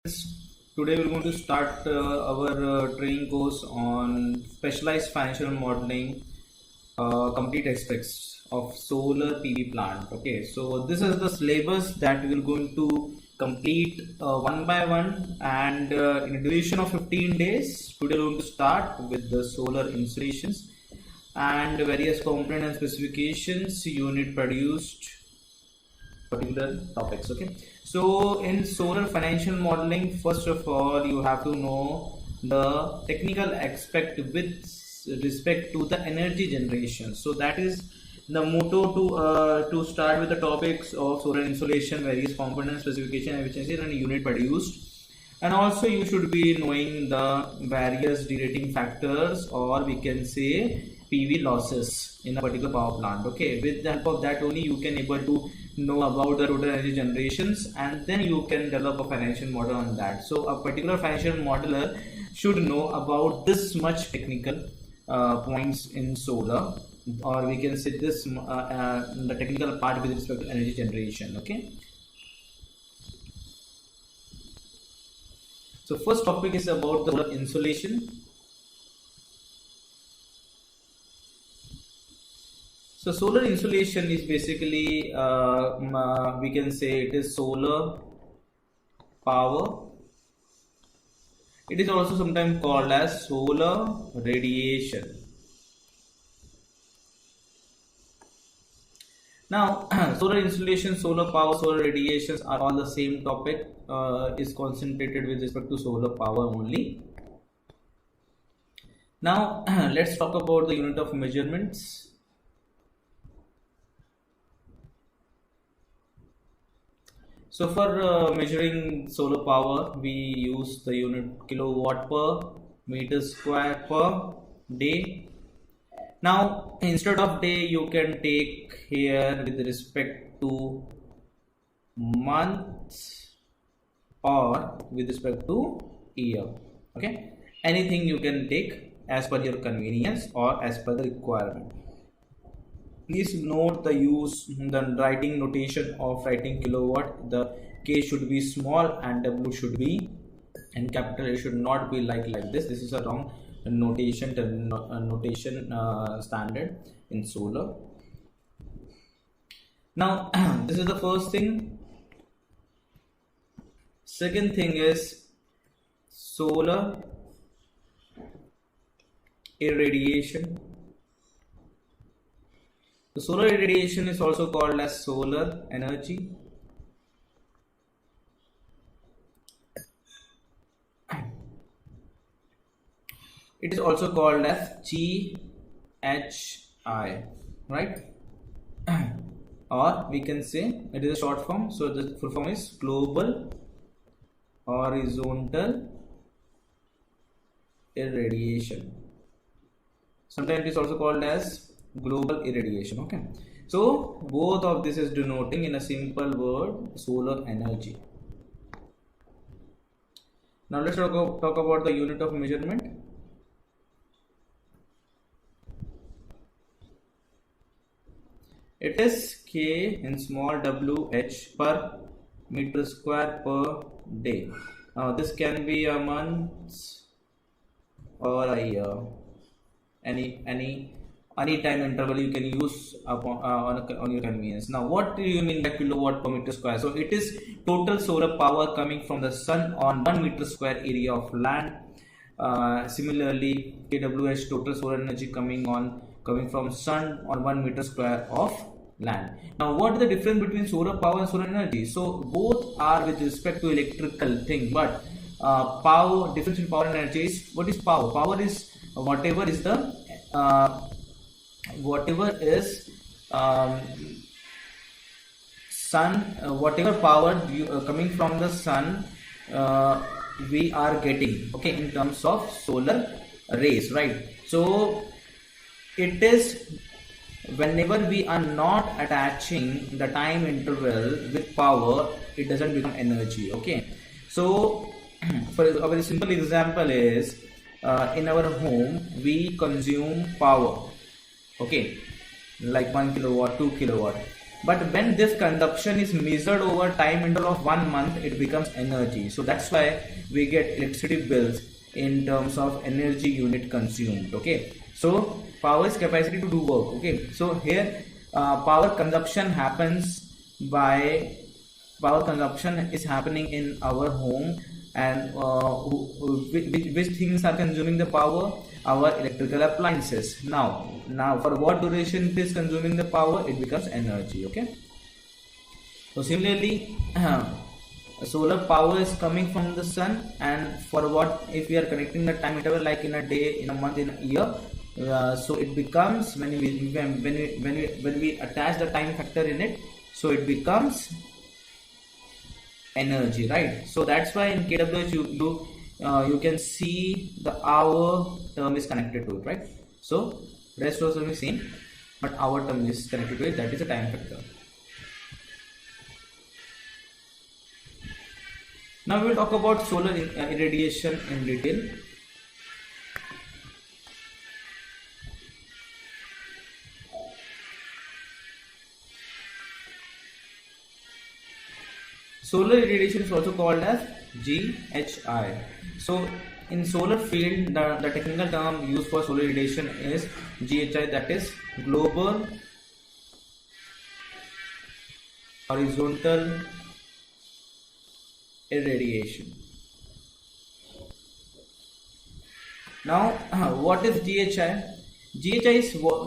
Today we're going to start our training course on specialized financial modeling, complete aspects of solar PV plant. Okay, so this is the syllabus that we're going to complete one by one, and in a duration of 15 days. Today we're going to start with the solar installations and various component and specifications unit produced particular topics. Okay, so in solar financial modeling, first of all you have to know the technical aspect with respect to the energy generation. So that is the motto to start with the topics of solar insolation, various components, specification, efficiency and unit produced. And also you should be knowing the various derating factors, or we can say PV losses in a particular power plant. Okay, with the help of that only you can able to know about the total energy generations, and then you can develop a financial model on that. So a particular financial modeler should know about this much technical points in solar, or we can say this the technical part with respect to energy generation. Okay, so first topic is about the solar insolation. So solar insolation is basically we can say it is solar power. It is also sometimes called as solar radiation. Now solar insolation, solar power, solar radiations are all the same topic, is concentrated with respect to solar power only. Now let's talk about the unit of measurements. So for measuring solar power, we use the unit kilowatt per meter square per day. Now instead of day, you can take here with respect to months or with respect to year. Okay, anything you can take as per your convenience or as per the requirement. Please note the writing notation of writing kilowatt. The K should be small and W should be in capital. It should not be like this. This is a wrong notation standard in solar. Now this is the first thing. Second thing is solar irradiation. The solar irradiation is also called as solar energy. It is also called as GHI, right? Or we can say it is a short form. So the full form is global horizontal irradiation. Sometimes it is also called as global irradiation. Okay, so both of this is denoting in a simple word solar energy. Now let's talk about the unit of measurement. It is K in small WH per meter square per day. Now this can be a month or a year, any time interval you can use on your convenience. Now what do you mean by kilowatt per meter square? So it is total solar power coming from the sun on 1 meter square area of land. Similarly, kWh total solar energy coming from sun on 1 meter square of land. Now what is the difference between solar power and solar energy? So both are with respect to electrical thing, but power, difference in power and energy is, what is power? Power is whatever is the sun, whatever power coming from the sun we are getting, okay, in terms of solar rays, right? So it is whenever we are not attaching the time interval with power, it doesn't become energy. Okay, so for a very simple example is in our home we consume power, okay, like 1 kilowatt, 2 kilowatt. But when this consumption is measured over time interval of 1 month, it becomes energy. So that's why we get electricity bills in terms of energy unit consumed. Okay, so power is capacity to do work. Okay, so here power consumption happens by power consumption is happening in our home, and which things are consuming the power? Our electrical appliances. Now for what duration it is consuming the power? It becomes energy. Okay, so similarly solar power is coming from the sun, and for what, if we are connecting the time interval like in a day, in a month, in a year, so it becomes, when we attach the time factor in it, so it becomes energy, right? So that's why in kWh you can see the hour term is connected to it, right? So rest also is same, but hour term is connected to it, that is a time factor. Now we will talk about solar irradiation in detail. Solar irradiation is also called as GHI. So in solar field, the technical term used for solar irradiation is GHI, that is global horizontal irradiation. Now what is GHI? GHI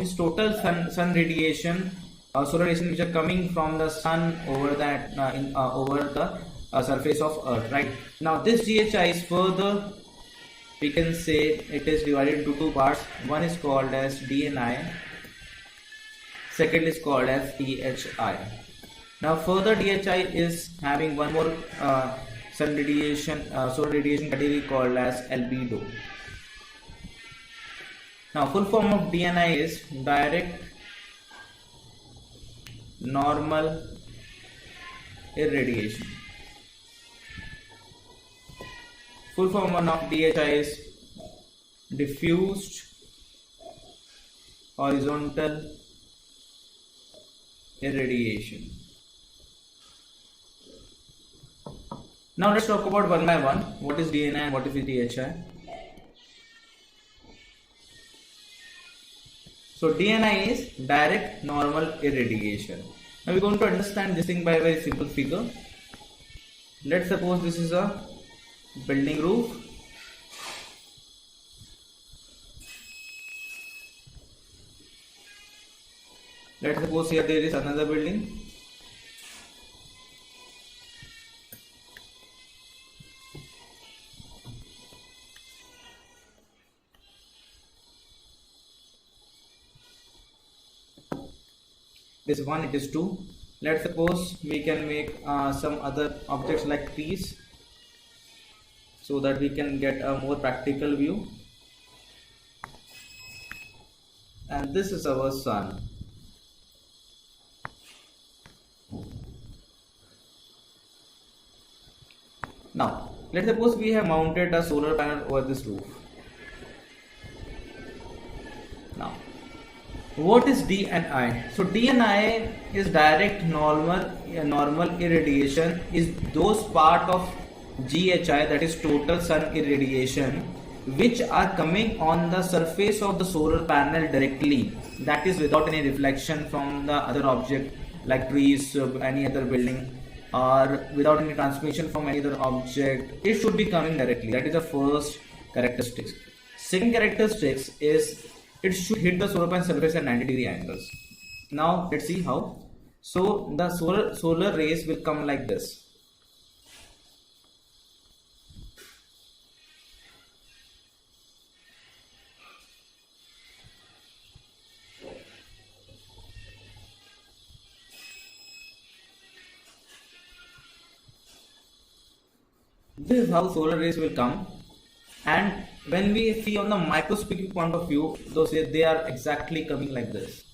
is total sun radiation, solar radiation which are coming from the sun over that over the surface of earth, right? Now this GHI is further, we can say it is divided into two parts. One is called as DNI, second is called as EHI. Now further, DHI is having one more sun radiation, solar radiation category called as albedo. Now full form of DNI is direct normal irradiation. Full form of DHI is diffused horizontal irradiation. Now let's talk about one by one. What is DNI and what is DHI? So DNI is direct normal irradiation. Now we're going to understand this thing by a very simple figure. Let's suppose this is a building roof. Let's suppose here there is another building. This is 1, it is 2. Let's suppose we can make some other objects like trees, so that we can get a more practical view. And this is our sun. Now let's suppose we have mounted a solar panel over this roof. Now what is DNI? So DNI is direct normal irradiation, is those part of GHI, that is total sun irradiation, which are coming on the surface of the solar panel directly, that is without any reflection from the other object like trees, any other building, or without any transmission from any other object. It should be coming directly. That is the first characteristics. Second characteristics is it should hit the solar panel surface at 90-degree angles. Now let's see how. So the solar rays will come like this. This is how solar rays will come, and when we see on the microscopic point of view, those they are exactly coming like this.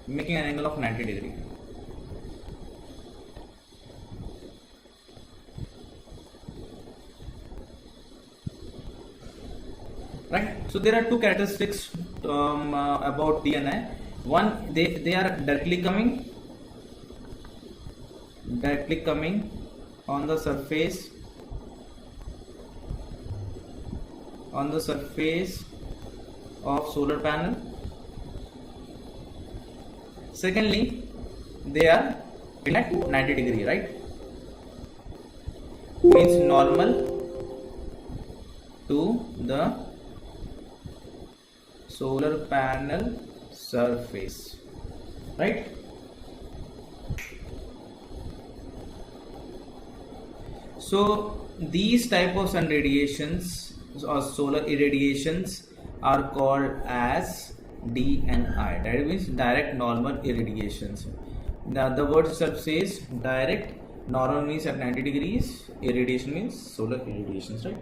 Making an angle of 90 degrees. So there are two characteristics about DNI. One, they are directly coming on the surface of solar panel. Secondly, they are at 90 degree, right? Means normal to the solar panel surface, right? So these type of sun radiations or solar irradiations are called as DNI. That means direct normal irradiations. The word itself says direct. Normal means at 90 degrees. Irradiation means solar irradiations, right?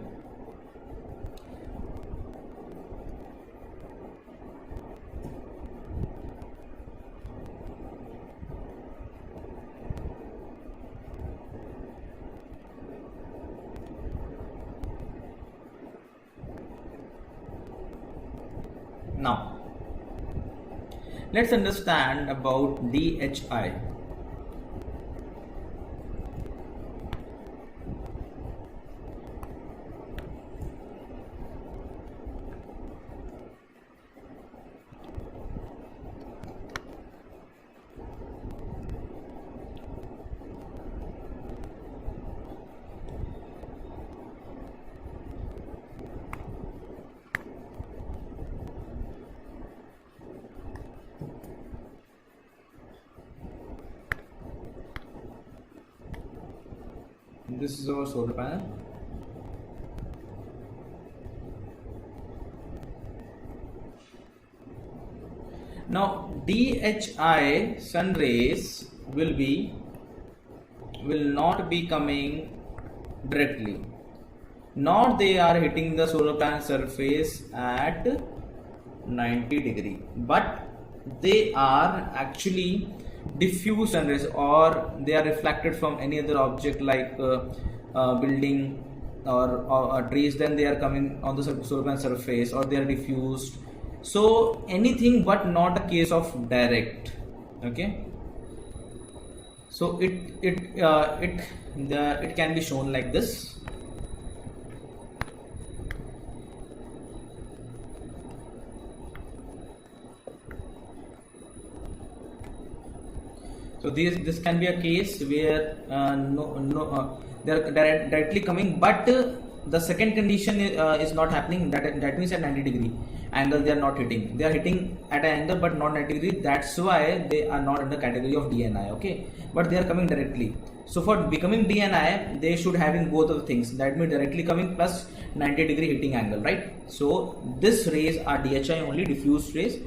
Now, let's understand about DHI. This is our solar panel. Now DHI sun rays will not be coming directly, nor they are hitting the solar panel surface at 90 degree, but they are actually diffuse sun rays, or they are reflected from any other object like building or trees. Then they are coming on the solar panel surface, or they are diffused. So anything but not a case of direct. Okay, so it can be shown like this. So this can be a case where they are directly coming, but the second condition is not happening. That means at 90 degree angle they are not hitting. They are hitting at an angle but not 90 degree. That's why they are not in the category of DNI. Okay, but they are coming directly. So for becoming DNI, they should having both of the things. That means directly coming plus 90 degree hitting angle, right? So this rays are DHI only, diffuse rays.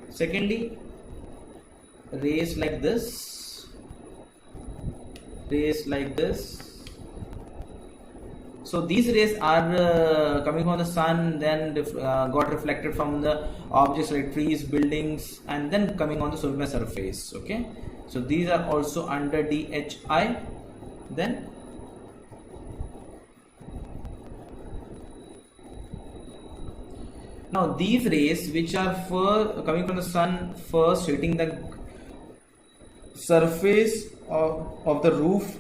Secondly, rays like this, so these rays are coming from the sun, then got reflected from the objects like trees, buildings, and then coming on the solar surface. Okay, so these are also under DHI. Then now these rays which are coming from the sun, first hitting the surface of the roof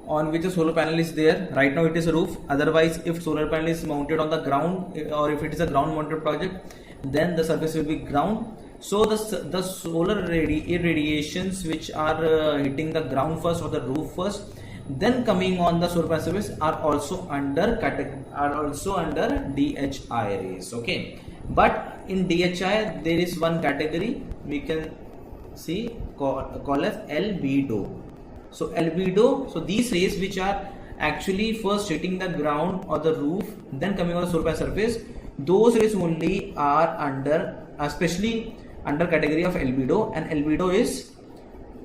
on which the solar panel is there. Right now it is a roof. Otherwise, if solar panel is mounted on the ground, or if it is a ground mounted project, then the surface will be ground. So the solar irradiations which are hitting the ground first or the roof first, then coming on the solar panel surface, are also under DHI rays. Okay, but in DHI there is one category we can see called as albedo. So albedo, so these rays which are actually first hitting the ground or the roof, then coming on the solar panel surface, those rays only are under, especially under category of albedo, and albedo is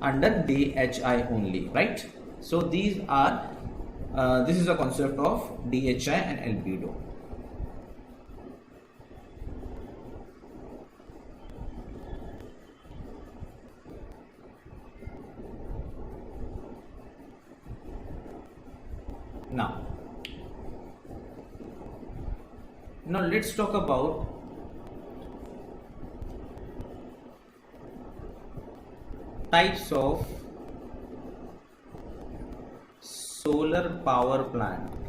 under DHI only, right? So these are this is the concept of DHI and albedo. Now, Now let's talk about types of solar power plant.